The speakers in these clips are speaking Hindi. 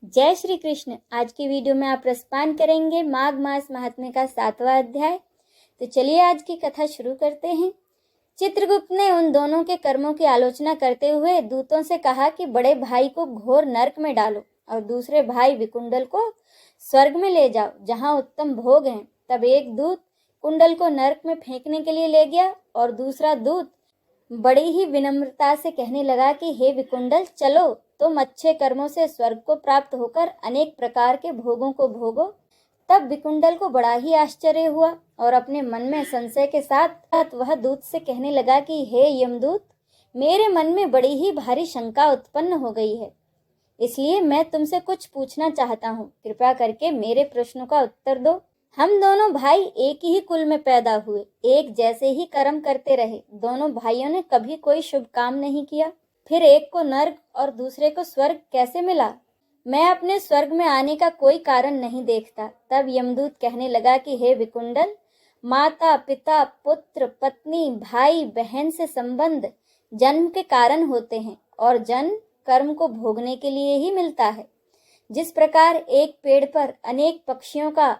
जय श्री कृष्ण। आज की वीडियो में आप रसपान करेंगे माघ मास महात्म्य का 7वां अध्याय। तो चलिए आज की कथा शुरू करते हैं। चित्रगुप्त ने उन दोनों के कर्मों की आलोचना करते हुए दूतों से कहा कि बड़े भाई को घोर नरक में डालो और दूसरे भाई विकुंडल को स्वर्ग में ले जाओ जहाँ उत्तम भोग हैं। तब एक दूत कुंडल को नरक में फेंकने के लिए ले गया और दूसरा दूत बड़ी ही विनम्रता से कहने लगा कि हे विकुंडल, चलो, तुम अच्छे कर्मों से स्वर्ग को प्राप्त होकर अनेक प्रकार के भोगों को भोगो। तब विकुंडल को बड़ा ही आश्चर्य हुआ और अपने मन में संशय के साथ वह दूत से कहने लगा कि हे यमदूत, मेरे मन में बड़ी ही भारी शंका उत्पन्न हो गई है, इसलिए मैं तुमसे कुछ पूछना चाहता हूँ। कृपया करके मेरे प्रश्नों का उत्तर दो। हम दोनों भाई एक ही कुल में पैदा हुए, एक जैसे ही कर्म करते रहे। दोनों भाइयों ने कभी कोई शुभ काम नहीं किया, फिर एक को नर्क और दूसरे को स्वर्ग कैसे मिला? मैं अपने स्वर्ग में आने का कोई कारण नहीं देखता। तब यमदूत कहने लगा कि हे विकुंडल, माता पिता पुत्र पत्नी भाई बहन से संबंध जन्म के कारण होते हैं और जन्म कर्म को भोगने के लिए ही मिलता है। जिस प्रकार एक पेड़ पर अनेक पक्षियों का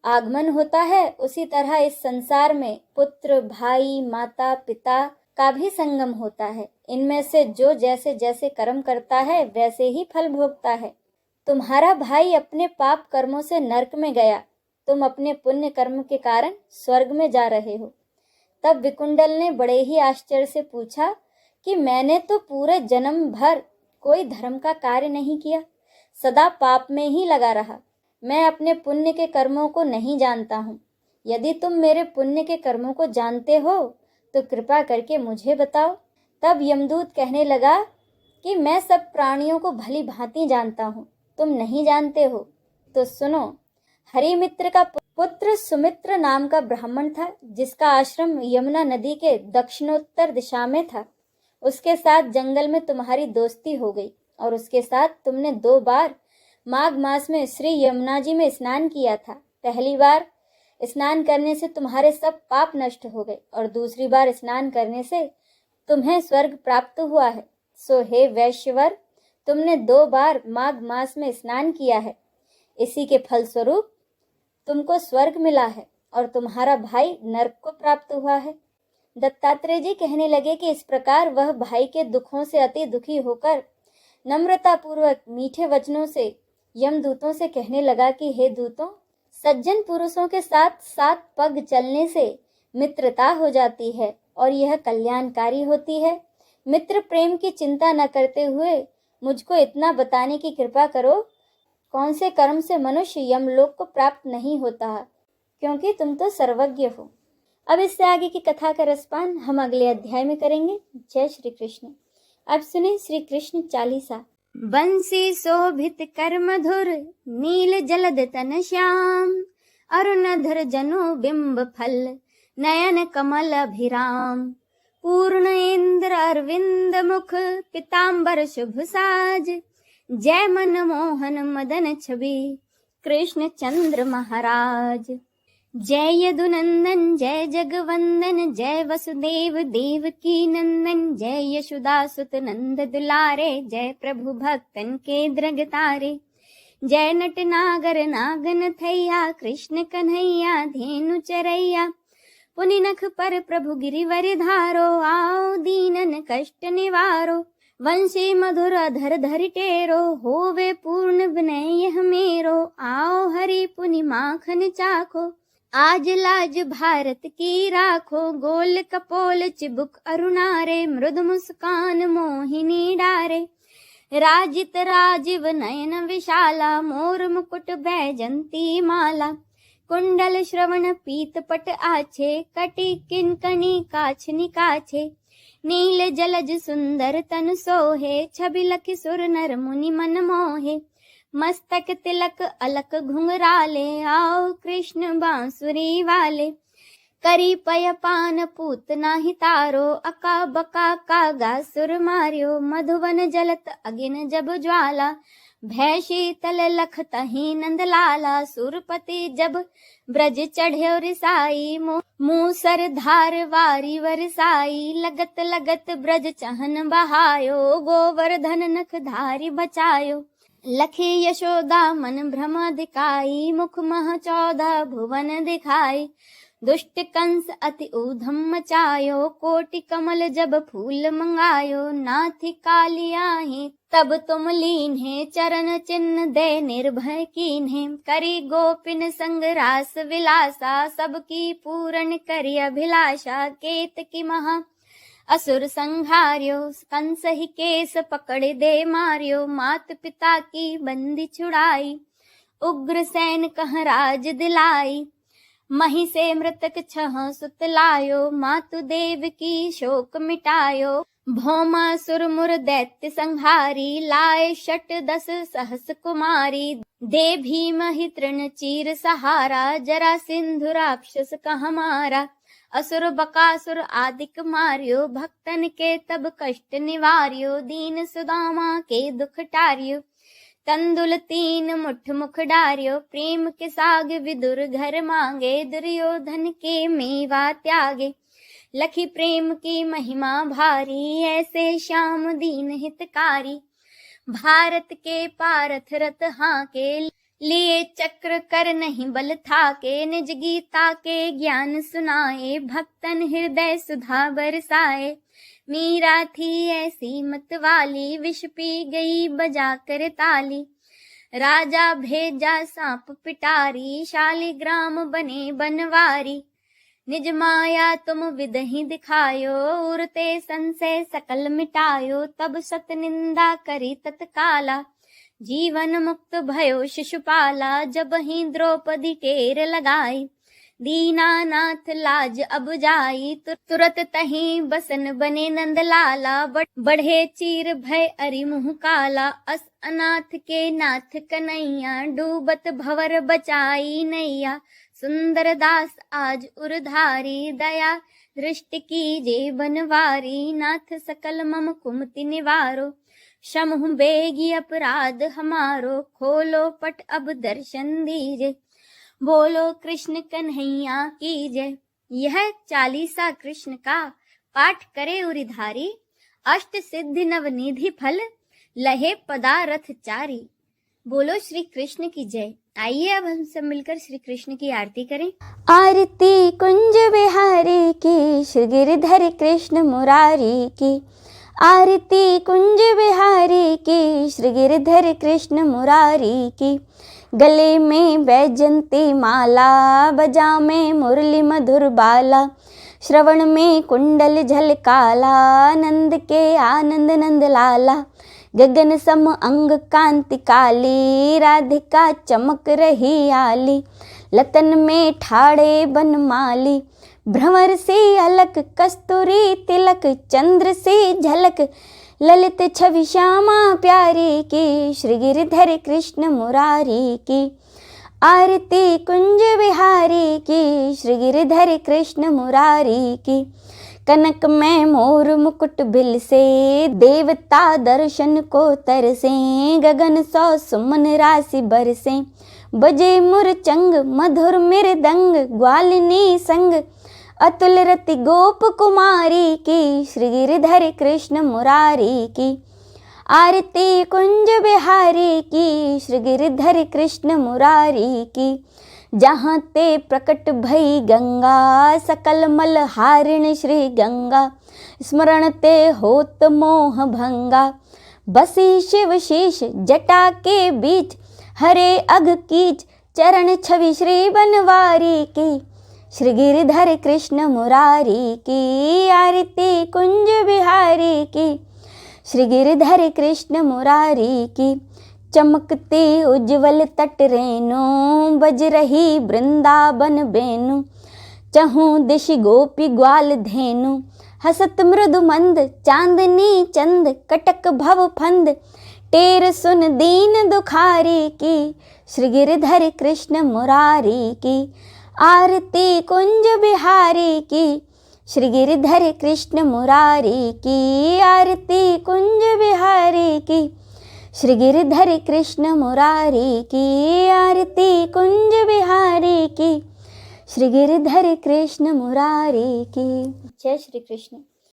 आगमन होता है, उसी तरह इस संसार में पुत्र भाई माता पिता का भी संगम होता है। इनमें से जो जैसे जैसे कर्म करता है वैसे ही फल भोगता है। तुम्हारा भाई अपने पाप कर्मों से नरक में गया, तुम अपने पुण्य कर्म के कारण स्वर्ग में जा रहे हो। तब विकुंडल ने बड़े ही आश्चर्य से पूछा कि मैंने तो पूरे जन्म भर कोई धर्म का कार्य नहीं किया, सदा पाप में ही लगा रहा। मैं अपने पुण्य के कर्मों को नहीं जानता हूँ। यदि तुम मेरे पुण्य के कर्मों को जानते हो तो कृपा करके मुझे बताओ। तब यमदूत कहने लगा कि मैं सब प्राणियों को भली भांति जानता हूँ, तुम नहीं जानते हो तो सुनो। हरिमित्र का पुत्र सुमित्र नाम का ब्राह्मण था, जिसका आश्रम यमुना नदी के दक्षिणोत्तर दिशा में था। उसके साथ जंगल में तुम्हारी दोस्ती हो गई और उसके साथ तुमने 2 बार माघ मास में श्री यमुना जी में स्नान किया था। पहली बार स्नान करने से तुम्हारे सब पाप नष्ट हो गए और दूसरी बार स्नान करने से तुम्हें स्वर्ग प्राप्त हुआ है। सो हे वैश्यवर, तुमने 2 बार माघ मास में स्नान किया है, इसी के फलस्वरूप तुमको स्वर्ग मिला है और तुम्हारा भाई नरक को प्राप्त हुआ है। दत्तात्रेय जी कहने लगे कि इस प्रकार वह भाई के दुखों से अति दुखी होकर नम्रता पूर्वक मीठे वचनों से यमदूतों से कहने लगा कि हे दूतों, सज्जन पुरुषों के साथ 7 पग चलने से मित्रता हो जाती है और यह कल्याणकारी होती है। मित्र प्रेम की चिंता न करते हुए मुझको इतना बताने की कृपा करो, कौन से कर्म से मनुष्य यमलोक को प्राप्त नहीं होता, क्योंकि तुम तो सर्वज्ञ हो। अब इससे आगे की कथा का रसपान हम अगले अध्याय में करेंगे। जय श्री कृष्ण। अब सुने श्री कृष्ण चालीसा। बंसी शोभित कर मधुर नील जलद तन श्याम, अरुणधर जनु बिंब फल नयन कमल अभिराम। पूर्ण इंद्र अरविंद मुख पीतांबर शुभ साज, जय मन मोहन मदन छवि कृष्ण चंद्र महाराज। जय यदुनंदन जय जगवंदन, जय वसुदेव देवकी नंदन, जय यशोदा सुत नंद दुलारे, जय प्रभु भक्तन के द्रग तारे। जय नट नागर नागन थैया, कृष्ण कन्हैया धेनु चरैया। पुनि नख पर प्रभु गिरिवर धारो, आओ दीनन कष्ट निवारो। वंशी मधुर अधर धरि टेरो, होवे पूर्ण विनय यह मेरो। आओ हरि पुनि माखन चाखो, आज लाज भारत की राखो। गोल कपोल चिबुक अरुणारे, मृदु मुस्कान मोहिनी डारे। राजित राजीव नयन विशाला, मोर मुकुट बैजंती माला। कुंडल श्रवण पीत पट आछे, कटी किंकणी काछ निकाछे। नील जलज सुंदर तन सोहे, छबि लखि सुर नर मुनि मन मोहे। मस्तक तिलक अलक घुंघराले, आओ कृष्ण बांसुरी वाले। करी पय पान पूतना हितारो, अका बका कागा सुर मार्यो। मधुवन जलत अगिन जब ज्वाला, भय शीतल लख तही नंदलाला। सुरपति जब ब्रज चढ़्यो रिसाई, मूसर धार वारी वरसाई। लगत लगत ब्रज चहन बहायो, गोवर्धन नख धारी बचायो। लखी यशोदा मन भ्रम दिखाई, मुख मह 14 भुवन दिखाई। दुष्ट कंस अति ऊधम मचायो, कोटि कमल जब फूल मंगायो। नाथी कालियाही तब तुम लीन है, चरण चिन्ह दे निर्भय कीन्हे। करी गोपिन संग रास विलासा, सबकी पूर्ण करी अभिलाषा। केत की महा असुर संहार्यो, कंस ही केस पकड़ दे मार्यो। मात पिता की बंदी छुड़ाई, उग्र सैन कह राज दिलाई। मही से मृतक 6 सुत लायो, मातु देव की शोक मिटायो। भौमासुर मुर दैत्य संहारी, लाए 10 सहस कुमारी। दे भीम ही तृण चीर सहारा, जरा सिंधु राक्षस कह मारा। असुर बकासुर आदिक मार्यो, भक्तन के तब कष्ट निवार्यो। दीन सुदामा के दुख टार्यो, तंदुल 3 मुठ मुख डार्यो। प्रेम के साग विदुर घर मांगे, दुर्योधन के मेवा त्यागे। लखी प्रेम की महिमा भारी, ऐसे श्याम दीन हितकारी। भारत के पारथ रथ हाके, लिए चक्र कर नहीं बल थाके। निज गीता के ज्ञान सुनाए, भक्तन हृदय सुधा बरसाए। मीरा थी ऐसी मत वाली, विष पी गई बजा कर ताली। राजा भेजा सांप पिटारी, शालिग्राम बने बनवारी। निज माया तुम विदहि दिखायो, उरते संशय सकल मिटायो। तब सत निंदा करी तत्काला, जीवन मुक्त भयो शिशुपाला। जब ही द्रौपदी टेर लगाई, दीनानाथ लाज अब जाई। तुरत तहीं बसन बने नंदलाला, बढ़े चीर भय अरि मुँह काला। अस अनाथ के नाथ कन्हैया, डूबत भवर बचाई नैया। सुंदर दास आज उरधारी, दया दृष्टि कीजे बनवारी। नाथ सकल मम कुमति निवारो, क्षमहु बेगी अपराध हमारो। खोलो पट अब दर्शन दीजे, बोलो कृष्ण कन्हैया की जय। यह 40 कृष्ण का पाठ करे उरिधारी, अष्ट सिद्धि नवनिधि फल लहे पदारथ चारी। बोलो श्री कृष्ण की जय। आइए अब हम सब मिलकर श्री कृष्ण की आरती करें। आरती कुंज बिहारी की, श्री गिरधर कृष्ण मुरारी की। आरती कुंज बिहारी की, श्री गिरधर कृष्ण मुरारी की। गले में बैजंती माला, बजा में मुरली मधुर बाला। श्रवण में कुंडल झलकाला, नंद के आनंद नंद लाला। गगन सम अंग कांति काली, राधिका चमक रही आली। लतन में ठाड़े बनमाली, भ्रमर से अलक कस्तूरी तिलक। चंद्र से झलक ललित छवि श्यामा प्यारी की, श्री गिरधर कृष्ण मुरारी की। आरती कुंज बिहारी की, श्री गिरधर कृष्ण मुरारी की। कनक में मोर मुकुट बिल से, देवता दर्शन को तरसे। गगन सौ सुमन राशि बरसे, बजे मुरचंग मधुर मृदंग। ग्वालिनी संग अतुल रति गोप कुमारी की, श्री गिरधर कृष्ण मुरारी की। आरती कुंज बिहारी की, श्री गिरधर कृष्ण मुरारी की। जहाँ ते प्रकट भई गंगा, सकल मल हारिण श्री गंगा। स्मरण ते होत मोह भंगा, बसी शिव शीश जटा के बीच। हरे अघ कीच चरण छवि श्री बनवारी की, श्री गिरधर कृष्ण मुरारी की। आरती कुंज बिहारी की, श्री गिरधर कृष्ण मुरारी की। चमकती उज्ज्वल तट रेणु, बज रही वृंदावन बेनु। चहु दिश गोपी ग्वाल धेनु, हसत मृदु मंद। चांदनी चंद कटक भव फंद, टेर सुन दीन दुखारी की, श्री गिरधर कृष्ण मुरारी की। आरती कुंज बिहारी की, श्री गिरधर कृष्ण मुरारी की। आरती कुंज बिहारी की, श्री गिरधर कृष्ण मुरारी की। आरती कुंज बिहारी की, श्री गिरधर कृष्ण मुरारी की। जय श्री कृष्ण।